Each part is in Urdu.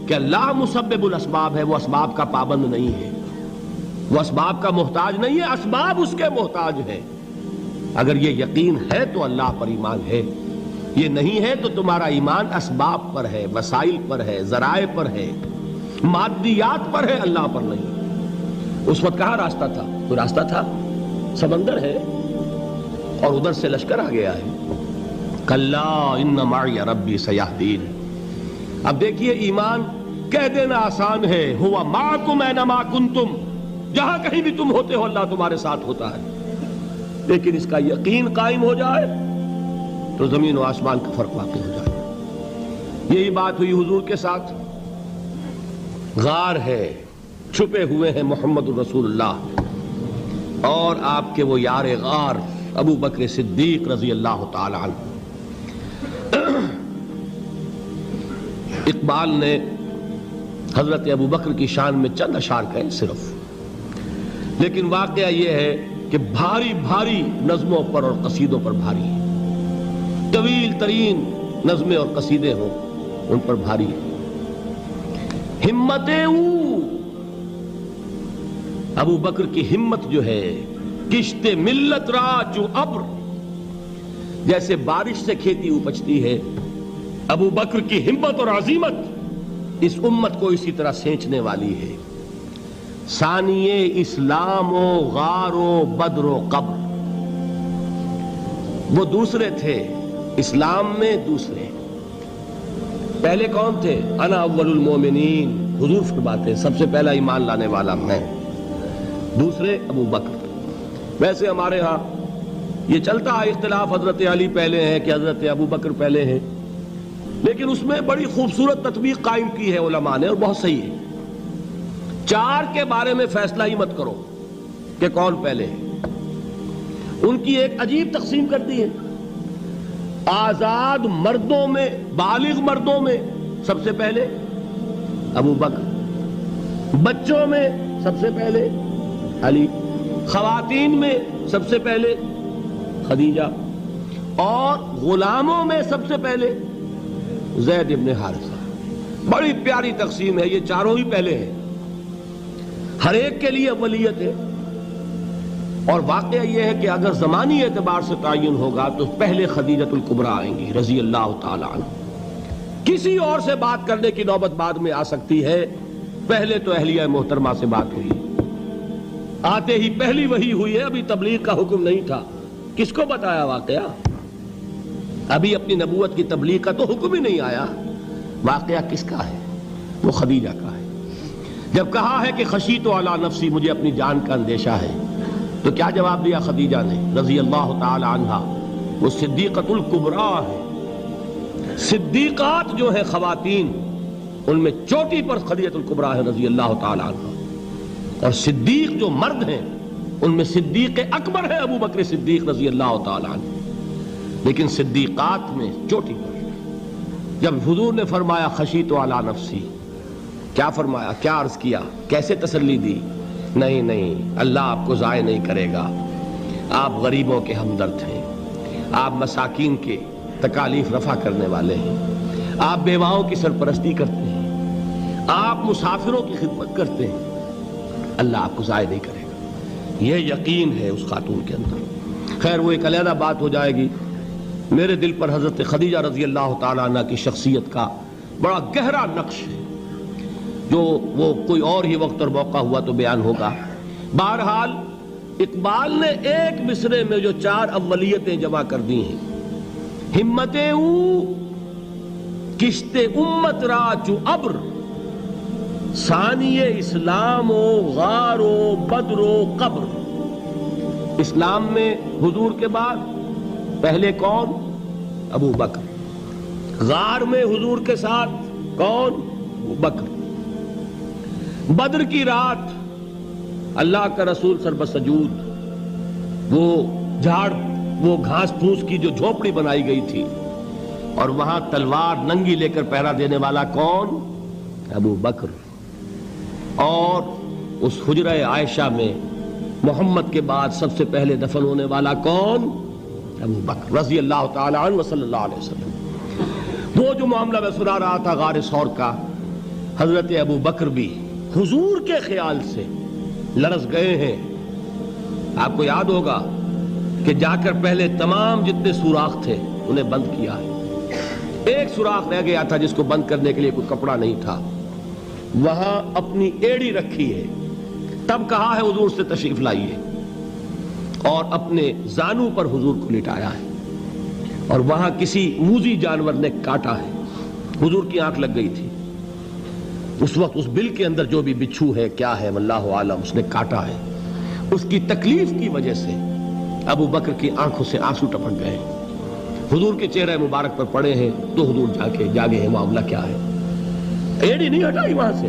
کہ اللہ مسبب الاسباب ہے، وہ اسباب کا پابند نہیں ہے، وہ اسباب کا محتاج نہیں ہے، اسباب اس کے محتاج ہیں۔ اگر یہ یقین ہے تو اللہ پر ایمان ہے، یہ نہیں ہے تو تمہارا ایمان اسباب پر ہے، وسائل پر ہے، ذرائع پر ہے، مادیات پر ہے، اللہ پر نہیں۔ اس وقت کہاں راستہ تھا؟ کوئی راستہ تھا؟ سمندر ہے اور ادھر سے لشکر آ گیا ہے۔ کلا ان معی ربی سیہدین۔ اب دیکھیے ایمان کہہ دینا آسان ہے، ہوا معکم اینما کنتم، جہاں کہیں بھی تم ہوتے ہو اللہ تمہارے ساتھ ہوتا ہے، لیکن اس کا یقین قائم ہو جائے تو زمین و آسمان کا فرق واقع ہو جائے۔ یہی بات ہوئی حضور کے ساتھ۔ غار ہے، چھپے ہوئے ہیں محمد الرسول اللہ اور آپ کے وہ یار غار ابو بکر صدیق رضی اللہ تعالی عنہ۔ اقبال نے حضرت ابو بکر کی شان میں چند اشعار کہے صرف، لیکن واقعہ یہ ہے کہ بھاری بھاری نظموں پر اور قصیدوں پر بھاری ہے، طویل ترین نظمیں اور قصیدے ہوں ان پر بھاری ہے۔ ہمتیں ابو بکر کی ہمت جو ہے، کشت ملت را جو ابر، جیسے بارش سے کھیتی اپجتی ہے، ابو بکر کی ہمت اور عزیمت اس امت کو اسی طرح سینچنے والی ہے۔ ثانیے اسلام و غار و بدر و قبر، وہ دوسرے تھے اسلام میں، دوسرے پہلے کون تھے؟ انا اول المومنین، حضور فرماتے ہیں سب سے پہلا ایمان لانے والا میں، دوسرے ابو بکر۔ ویسے ہمارے ہاں یہ چلتا ہے اختلاف، حضرت علی پہلے ہیں کہ حضرت ابو بکر پہلے ہیں، لیکن اس میں بڑی خوبصورت تطبیق قائم کی ہے علماء نے اور بہت صحیح ہے۔ چار کے بارے میں فیصلہ ہی مت کرو کہ کون پہلے ہے، ان کی ایک عجیب تقسیم کر دی ہے۔ آزاد مردوں میں، بالغ مردوں میں سب سے پہلے ابو بکر، بچوں میں سب سے پہلے علی، خواتین میں سب سے پہلے خدیجہ، اور غلاموں میں سب سے پہلے زید ابن حارثہ۔ بڑی پیاری تقسیم ہے، یہ چاروں ہی پہلے ہیں، ہر ایک کے لیے اولیت ہے۔ اور واقعہ یہ ہے کہ اگر زمانی اعتبار سے تعین ہوگا تو پہلے خدیجۃ الکبریٰ آئیں گی رضی اللہ تعالی عنہ۔ کسی اور سے بات کرنے کی نوبت بعد میں آ سکتی ہے، پہلے تو اہلیہ محترمہ سے بات ہوئی، آتے ہی پہلی وحی ہوئی ہے، ابھی تبلیغ کا حکم نہیں تھا۔ کس کو بتایا واقعہ؟ ابھی اپنی نبوت کی تبلیغ کا تو حکم ہی نہیں آیا۔ واقعہ کس کا ہے؟ وہ خدیجہ کا ہے۔ جب کہا ہے کہ خشیت علی نفسی، مجھے اپنی جان کا اندیشہ ہے، تو کیا جواب دیا خدیجہ نے رضی اللہ تعالی عنہا؟ وہ صدیقۃ الکبریٰ ہے۔ صدیقات جو ہے خواتین، ان میں چوٹی پر خدیجۃ الکبریٰ ہے رضی اللہ تعالی عنہا، اور صدیق جو مرد ہیں ان میں صدیق اکبر ہے ابو بکر صدیق رضی اللہ تعالی عنہ، لیکن صدیقات میں چوٹی پر۔ جب حضور نے فرمایا خشیت علی نفسی، کیا فرمایا؟ کیا عرض کیا؟ کیسے تسلی دی؟ نہیں نہیں، اللہ آپ کو ضائع نہیں کرے گا، آپ غریبوں کے ہمدرد ہیں، آپ مساکین کے تکالیف رفع کرنے والے ہیں، آپ بیواؤں کی سرپرستی کرتے ہیں، آپ مسافروں کی خدمت کرتے ہیں، اللہ آپ کو ضائع نہیں کرے گا۔ یہ یقین ہے اس خاتون کے اندر۔ خیر وہ ایک علیحدہ بات ہو جائے گی۔ میرے دل پر حضرت خدیجہ رضی اللہ تعالیٰ عنہ کی شخصیت کا بڑا گہرا نقش ہے، جو وہ کوئی اور ہی وقت اور موقع ہوا تو بیان ہوگا۔ بہرحال اقبال نے ایک مصرے میں جو چار اولیتیں جمع کر دی ہیں، ہمتیں کشت امت را چو ابر، ثانی اسلام و غار و بدر و قبر۔ اسلام میں حضور کے بعد پہلے کون؟ ابو بکر۔ غار میں حضور کے ساتھ کون؟ ابو بکر۔ بدر کی رات اللہ کا رسول سربسجود، وہ جھاڑ، وہ گھاس پھوس کی جو جھوپڑی بنائی گئی تھی، اور وہاں تلوار ننگی لے کر پہرا دینے والا کون؟ ابو بکر۔ اور اس حجرہ عائشہ میں محمد کے بعد سب سے پہلے دفن ہونے والا کون؟ ابو بکر رضی اللہ تعالی عنہ وصلی اللہ علیہ وسلم۔ وہ جو معاملہ میں سنا رہا تھا غار ثور کا، حضرت ابو بکر بھی حضور کے خیال سے لرز گئے ہیں. آپ کو یاد ہوگا کہ جا کر پہلے تمام جتنے سوراخ تھے انہیں بند کیا ہے. ایک سوراخ رہ گیا تھا جس کو بند کرنے کے لیے کوئی کپڑا نہیں تھا. وہاں اپنی ایڑی رکھی ہے. تب کہا ہے حضور سے تشریف لائیے, اور اپنے زانو پر حضور کو لٹایا ہے. اور وہاں کسی موذی جانور نے کاٹا ہے. حضور کی آنکھ لگ گئی تھی. اس وقت اس بل کے اندر جو بھی بچھو ہے کیا ہے واللہ عالم, اس نے کاٹا ہے. اس کی تکلیف کی وجہ سے ابو بکر کی آنکھوں سے آنسو ٹپک گئے. حضور کے چہرے مبارک پر پڑے ہیں تو حضور جاگے ہیں, معاملہ کیا ہے. ایڑی نہیں ہٹائی وہاں سے,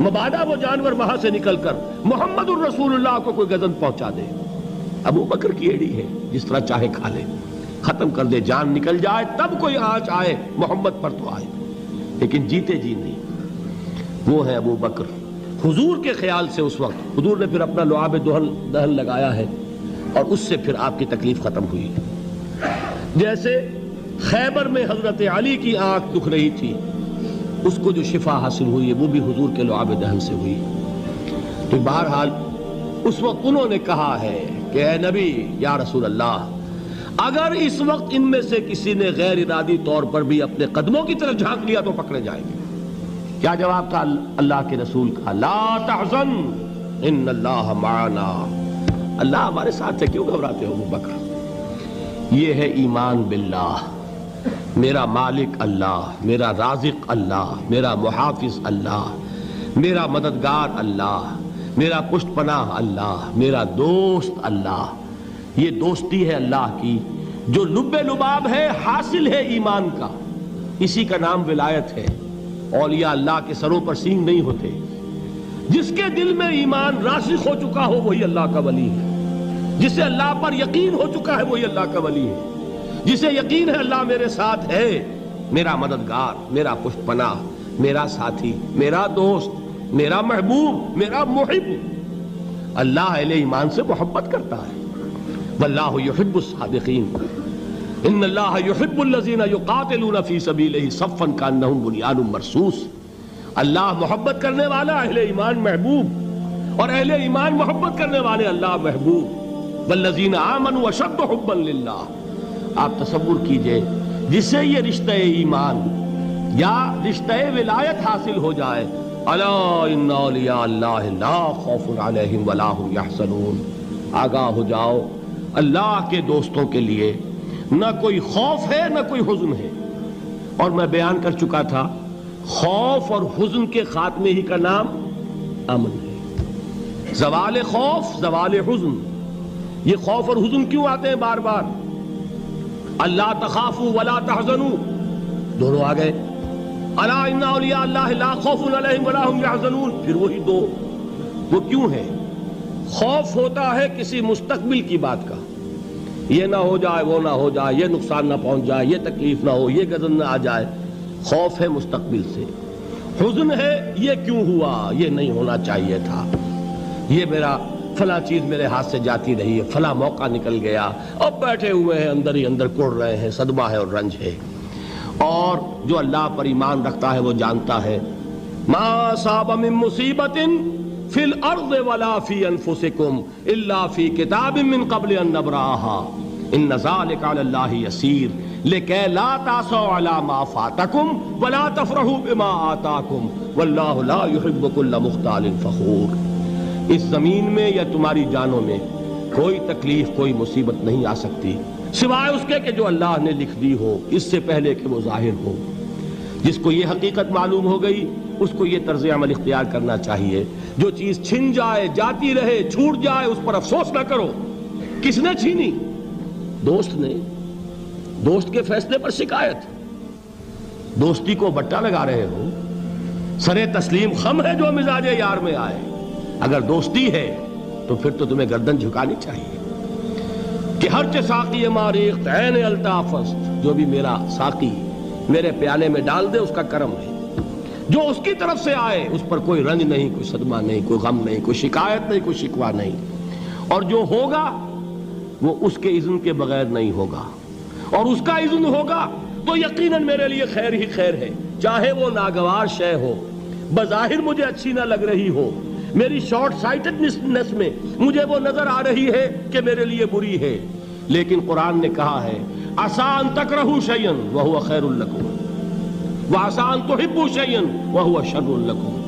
مبادا وہ جانور وہاں سے نکل کر محمد الرسول اللہ کو کوئی گزن پہنچا دے. ابو بکر کی ایڑی ہے, جس طرح چاہے کھا لے, ختم کر دے, جان نکل جائے تب کوئی آنچ آئے محمد پر تو آئے, لیکن جیتے جی نہیں. وہ ہے ابو بکر. حضور کے خیال سے اس وقت حضور نے پھر اپنا لعاب دہن لگایا ہے, اور اس سے پھر آپ کی تکلیف ختم ہوئی. جیسے خیبر میں حضرت علی کی آنکھ دکھ رہی تھی, اس کو جو شفا حاصل ہوئی ہے وہ بھی حضور کے لعاب دہن سے ہوئی. تو بہرحال اس وقت انہوں نے کہا ہے کہ اے نبی یا رسول اللہ, اگر اس وقت ان میں سے کسی نے غیر ارادی طور پر بھی اپنے قدموں کی طرف جھانک لیا تو پکڑے جائیں گے. کیا جواب تھا اللہ کے رسول کا؟ لا تحزن ان اللہ معنا. اللہ ہمارے ساتھ ہے, کیوں گھبراتے ہو ابو بکر. یہ ہے ایمان باللہ, میرا مالک اللہ, میرا رازق اللہ, میرا محافظ اللہ, میرا مددگار اللہ, میرا پشت پناہ اللہ, میرا دوست اللہ. یہ دوستی ہے اللہ کی جو لب لباب ہے, حاصل ہے ایمان کا. اسی کا نام ولایت ہے. اولیاء اللہ کے سروں پر سینگ نہیں ہوتے. جس کے دل میں ایمان راسخ ہو چکا ہو وہی اللہ کا ولی ہے. جسے اللہ پر یقین ہو چکا ہے وہی اللہ کا ولی ہے. جسے یقین ہے اللہ میرے ساتھ ہے, میرا مددگار, میرا پشت پناہ, میرا ساتھی, میرا دوست, میرا محبوب, میرا محب. اللہ اہل ایمان سے محبت کرتا ہے. واللہ یحب الصادقین. ان اللہ یحب الذین یقاتلون فی سبیلہ صفا کانہم بنیان مرصوص. اللہ محبت کرنے والا, اہل ایمان محبوب, اور اہل ایمان محبت کرنے والے اللہ محبوب. والذین آمنوا اشد حبا للہ. آپ تصور کیجئے جسے یہ رشتہ ایمان یا رشتہ ولایت حاصل ہو جائے, الا ان اولیاء اللہ لا خوف علیہم ولا هم یحزنون. آگاہ ہو جاؤ, اللہ کے دوستوں کے لیے نہ کوئی خوف ہے نہ کوئی حزن ہے. اور میں بیان کر چکا تھا, خوف اور حزن کے خاتمے ہی کا نام امن ہے. زوال خوف, زوال حزن. یہ خوف اور حزن کیوں آتے ہیں بار بار؟ اللہ تخافوا ولا تحزنوا, دونوں آ گئے. الا ان اولیاء اللہ لا خوف علیہم ولا هم یحزنون, پھر وہی دو. وہ کیوں ہے؟ خوف ہوتا ہے کسی مستقبل کی بات کا, یہ نہ ہو جائے, وہ نہ ہو جائے, یہ نقصان نہ پہنچ جائے, یہ تکلیف نہ ہو, یہ غضب نہ آ جائے. خوف ہے مستقبل سے. حزن ہے یہ کیوں ہوا, یہ نہیں ہونا چاہیے تھا, یہ میرا فلاں چیز میرے ہاتھ سے جاتی رہی ہے, فلاں موقع نکل گیا, اب بیٹھے ہوئے ہیں اندر ہی اندر کڑ رہے ہیں, صدمہ ہے اور رنج ہے. اور جو اللہ پر ایمان رکھتا ہے وہ جانتا ہے ما اصاب من مصیبت فی الارض ولا فی انفسکم الا فی کتاب من قبل ان نبرأها ان ذلک علی اللہ یسیر لکی لا تعصوا علی ما فاتکم ولا تفرحوا بما آتاکم واللہ لا يحب کل مختال فخور. اس زمین میں یا تمہاری جانوں میں کوئی تکلیف, کوئی مصیبت نہیں آ سکتی سوائے اس کے کہ جو اللہ نے لکھ دی ہو, اس سے پہلے کہ وہ ظاہر ہو. جس کو یہ حقیقت معلوم ہو گئی اس کو یہ طرز عمل اختیار کرنا چاہیے. جو چیز چھن جائے, جاتی رہے, چھوٹ جائے, اس پر افسوس نہ کرو. کس نے چھینی؟ دوست نے. دوست کے فیصلے پر شکایت. دوستی کو بٹا لگا رہے ہو, سرے تسلیم خم ہے جو مزاج یار میں آئے. اگر دوستی ہے تو پھر تو تمہیں گردن جھکانی چاہیے کہ ہر چہ ساقی ماریخت عین الطافست, جو بھی میرا ساقی میرے پیالے میں ڈال دے اس کا کرم ہے. جو اس کی طرف سے آئے اس پر کوئی رنج نہیں, کوئی صدمہ نہیں, کوئی غم نہیں, کوئی شکایت نہیں, کوئی شکوہ نہیں. اور جو ہوگا وہ اس کے اذن کے بغیر نہیں ہوگا, اور اس کا اذن ہوگا تو یقیناً میرے لیے خیر ہی خیر ہے, چاہے وہ ناگوار شے ہو, بظاہر مجھے اچھی نہ لگ رہی ہو، میری شارٹ سائٹڈنس میں مجھے وہ نظر آ رہی ہے کہ میرے لیے بری ہے، لیکن قرآن نے کہا ہے عسیٰ ان تکرہوا شیئا وہو خیر لکم وعسیٰ ان تحبوا شیئا وہو شر لکم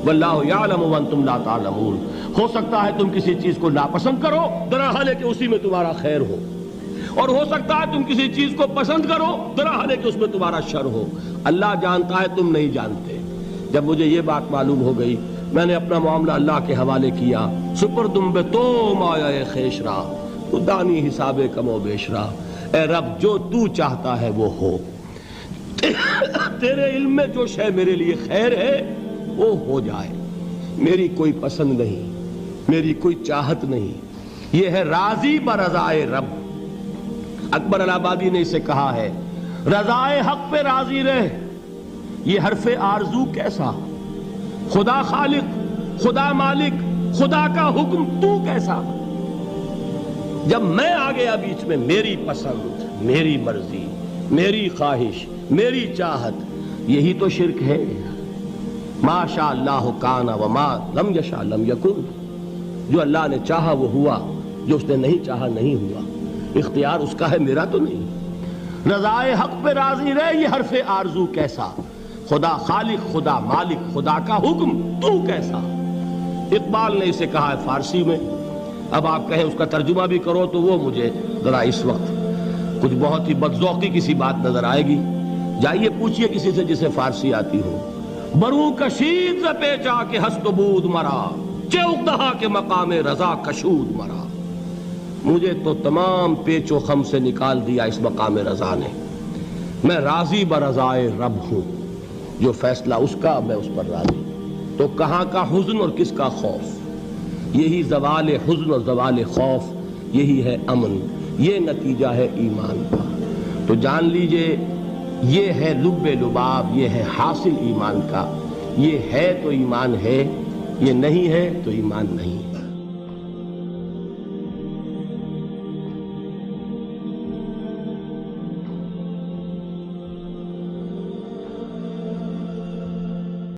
واللہ یعلم وانتم لا تعلمون۔ ہو سکتا ہے تم کسی چیز کو ناپسند کرو درحال ہے کہ اسی میں تمہارا خیر ہو، اور ہو سکتا ہے تم کسی چیز کو پسند کرو درحال ہے کہ اس میں تمہارا شر ہو۔ اللہ جانتا ہے، تم نہیں جانتے۔ جب مجھے یہ بات معلوم ہو گئی، میں نے اپنا معاملہ اللہ کے حوالے کیا۔ سپردم بے تو مایا خیشرا تو دانی حساب کم و بیشرا، اے رب جو تو چاہتا ہے وہ ہو، تیرے علم میں جو شے میرے لیے خیر ہے وہ ہو جائے، میری کوئی پسند نہیں، میری کوئی چاہت نہیں، یہ ہے راضی برضائے رب۔ اکبر الہٰبادی نے اسے کہا ہے رضائے حق پہ راضی رہ، یہ حرف آرزو کیسا، خدا خالق، خدا مالک، خدا کا حکم تو کیسا۔ جب میں آ گیا بیچ میں، میری پسند، میری مرضی، میری خواہش، میری چاہت، یہی تو شرک ہے۔ ما شاء اللہ کان وما لم یشاء لم یکن، جو اللہ نے چاہا وہ ہوا، جو اس نے نہیں چاہا نہیں ہوا، اختیار اس کا ہے، میرا تو نہیں۔ رضائے حق پہ راضی رہے، یہ حرف آرزو کیسا، خدا خالق، خدا مالک، خدا کا حکم تو کیسا۔ اقبال نے اسے کہا ہے فارسی میں، اب آپ کہیں اس کا ترجمہ بھی کرو تو وہ مجھے ذرا اس وقت کچھ بہت ہی بدذوقی کسی بات نظر آئے گی۔ جائیے پوچھئے کسی سے جسے فارسی آتی ہو، برو کشید ز پیچا کے ہست و بود مرا، چے اقدہا کے مقام رضا کشود مرا۔ مجھے تو تمام پیچ و خم سے نکال دیا اس مقام رضا نے، میں راضی برضائے رب ہوں، جو فیصلہ اس کا میں اس پر راضی۔ تو کہاں کا حزن اور کس کا خوف، یہی زوال حزن اور زوال خوف، یہی ہے امن، یہ نتیجہ ہے ایمان کا۔ تو جان لیجئے یہ ہے لب لباب، یہ ہے حاصل ایمان کا، یہ ہے تو ایمان ہے، یہ نہیں ہے تو ایمان نہیں ہے۔